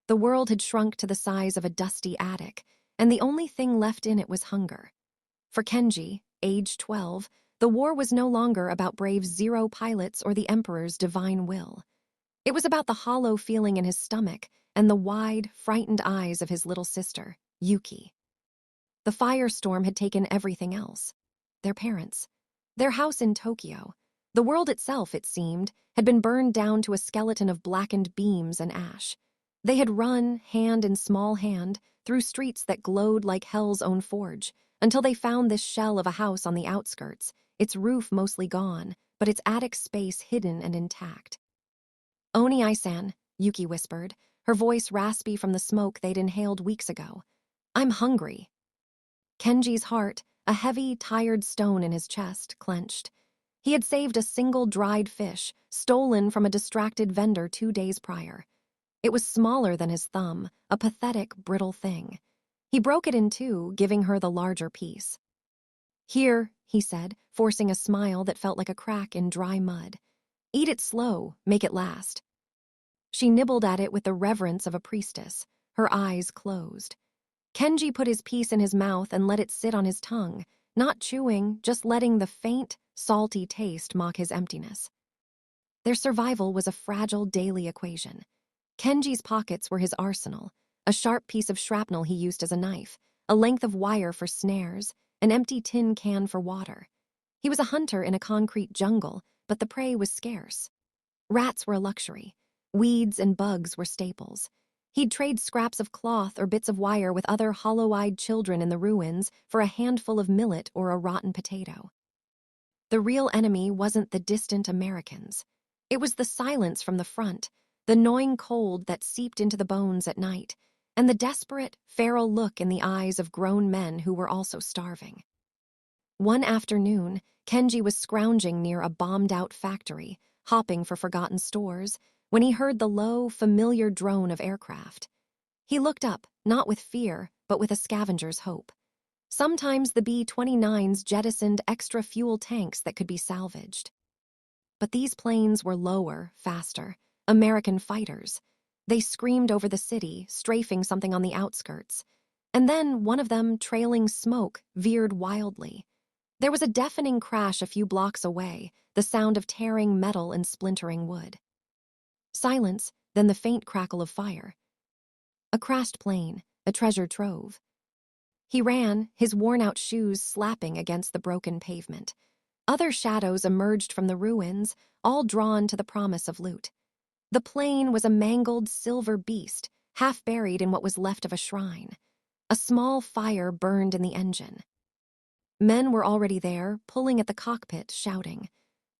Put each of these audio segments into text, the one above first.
The world had shrunk to the size of a dusty attic, and the only thing left in it was hunger. For Kenji, age 12, the war was no longer about brave Zero pilots or the Emperor's divine will. It was about the hollow feeling in his stomach and the wide, frightened eyes of his little sister, Yuki. The firestorm had taken everything else. Their parents, their house in Tokyo. The world itself, it seemed, had been burned down to a skeleton of blackened beams and ash. They had run, hand in small hand, through streets that glowed like hell's own forge, until they found this shell of a house on the outskirts, its roof mostly gone, but its attic space hidden and intact. "Oni-san," Yuki whispered, her voice raspy from the smoke they'd inhaled weeks ago. "I'm hungry." Kenji's heart, a heavy, tired stone in his chest, clenched. He had saved a single dried fish, stolen from a distracted vendor 2 days prior. It was smaller than his thumb, a pathetic, brittle thing. He broke it in two, giving her the larger piece. "Here," he said, forcing a smile that felt like a crack in dry mud. "Eat it slow, make it last." She nibbled at it with the reverence of a priestess, her eyes closed. Kenji put his piece in his mouth and let it sit on his tongue, not chewing, just letting the faint, salty taste mock his emptiness. Their survival was a fragile daily equation. Kenji's pockets were his arsenal, a sharp piece of shrapnel he used as a knife, a length of wire for snares, an empty tin can for water. He was a hunter in a concrete jungle, but the prey was scarce. Rats were a luxury. Weeds and bugs were staples. He'd trade scraps of cloth or bits of wire with other hollow-eyed children in the ruins for a handful of millet or a rotten potato. The real enemy wasn't the distant Americans. It was the silence from the front, the gnawing cold that seeped into the bones at night, and the desperate, feral look in the eyes of grown men who were also starving. One afternoon, Kenji was scrounging near a bombed-out factory, hopping for forgotten stores, when he heard the low, familiar drone of aircraft. He looked up, not with fear, but with a scavenger's hope. Sometimes the B-29s jettisoned extra fuel tanks that could be salvaged. But these planes were lower, faster, American fighters. They screamed over the city, strafing something on the outskirts. And then one of them, trailing smoke, veered wildly. There was a deafening crash a few blocks away, the sound of tearing metal and splintering wood. Silence, then the faint crackle of fire. A crashed plane, a treasure trove. He ran, his worn-out shoes slapping against the broken pavement. Other shadows emerged from the ruins, all drawn to the promise of loot. The plane was a mangled silver beast, half buried in what was left of a shrine. A small fire burned in the engine. Men were already there, pulling at the cockpit, shouting.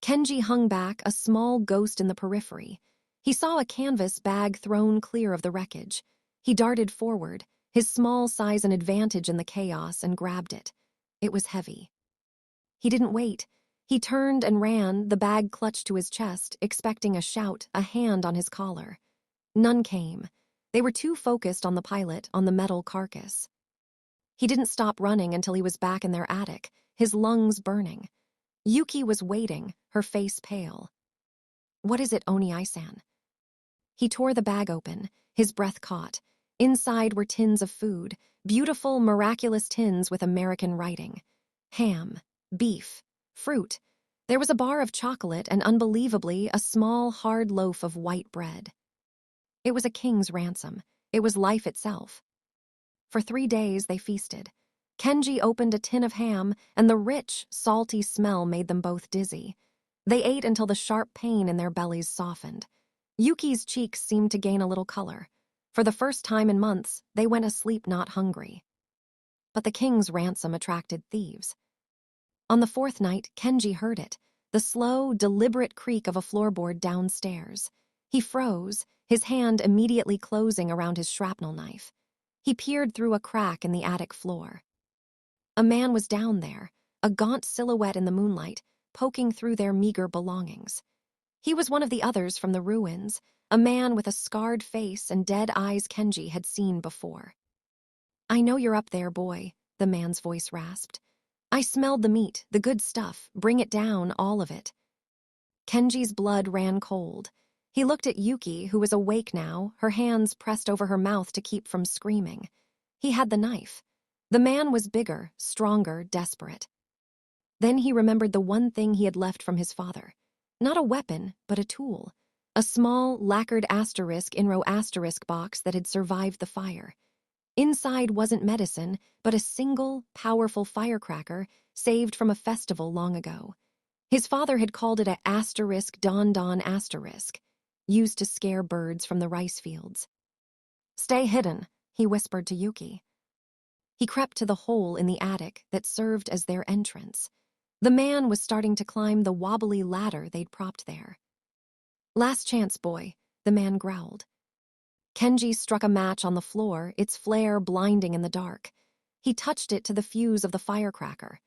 Kenji hung back, a small ghost in the periphery. He saw a canvas bag thrown clear of the wreckage. He darted forward, his small size an advantage in the chaos, and grabbed it. It was heavy. He didn't wait. He turned and ran, the bag clutched to his chest, expecting a shout, a hand on his collar. None came. They were too focused on the pilot, on the metal carcass. He didn't stop running until he was back in their attic, his lungs burning. Yuki was waiting, her face pale. "What is it, Oni-san?" He tore the bag open, his breath caught. Inside were tins of food, beautiful, miraculous tins with American writing. Ham, beef, fruit. There was a bar of chocolate and, unbelievably, a small, hard loaf of white bread. It was a king's ransom. It was life itself. For 3 days they feasted. Kenji opened a tin of ham, and the rich, salty smell made them both dizzy. They ate until the sharp pain in their bellies softened. Yuki's cheeks seemed to gain a little color. For the first time in months, they went asleep not hungry. But the king's ransom attracted thieves. On the 4th night, Kenji heard it, the slow, deliberate creak of a floorboard downstairs. He froze, his hand immediately closing around his shrapnel knife. He peered through a crack in the attic floor. A man was down there, a gaunt silhouette in the moonlight, poking through their meager belongings. He was one of the others from the ruins, a man with a scarred face and dead eyes Kenji had seen before. "I know you're up there, boy," the man's voice rasped. "I smelled the meat, the good stuff. Bring it down, all of it." Kenji's blood ran cold. He looked at Yuki, who was awake now, her hands pressed over her mouth to keep from screaming. He had the knife. The man was bigger, stronger, desperate. Then he remembered the one thing he had left from his father. Not a weapon, but a tool. A small, lacquered asterisk in row asterisk box that had survived the fire. Inside wasn't medicine, but a single, powerful firecracker saved from a festival long ago. His father had called it a asterisk don asterisk, used to scare birds from the rice fields. "Stay hidden," he whispered to Yuki. He crept to the hole in the attic that served as their entrance. The man was starting to climb the wobbly ladder they'd propped there. "Last chance, boy," the man growled. Kenji struck a match on the floor, its flare blinding in the dark. He touched it to the fuse of the firecracker.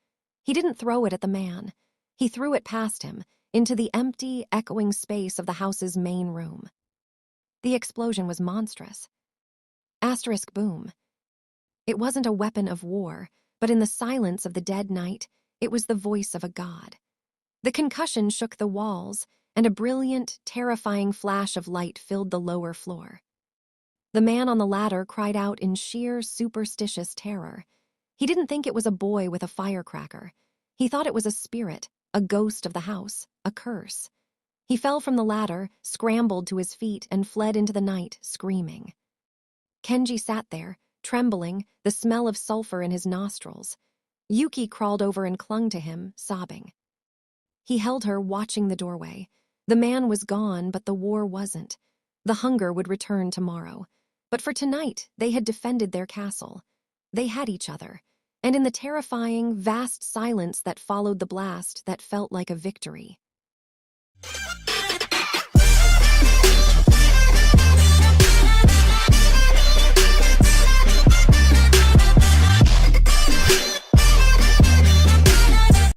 He didn't throw it at the man. He threw it past him, into the empty, echoing space of the house's main room. The explosion was monstrous. Asterisk boom. It wasn't a weapon of war, but in the silence of the dead night, it was the voice of a god. The concussion shook the walls, and a brilliant, terrifying flash of light filled the lower floor. The man on the ladder cried out in sheer, superstitious terror. He didn't think it was a boy with a firecracker. He thought it was a spirit, a ghost of the house, a curse. He fell from the ladder, scrambled to his feet, and fled into the night, screaming. Kenji sat there, trembling, the smell of sulfur in his nostrils. Yuki crawled over and clung to him, sobbing. He held her, watching the doorway. The man was gone, but the war wasn't. The hunger would return tomorrow. But for tonight, they had defended their castle. They had each other. And in the terrifying, vast silence that followed the blast, that felt like a victory.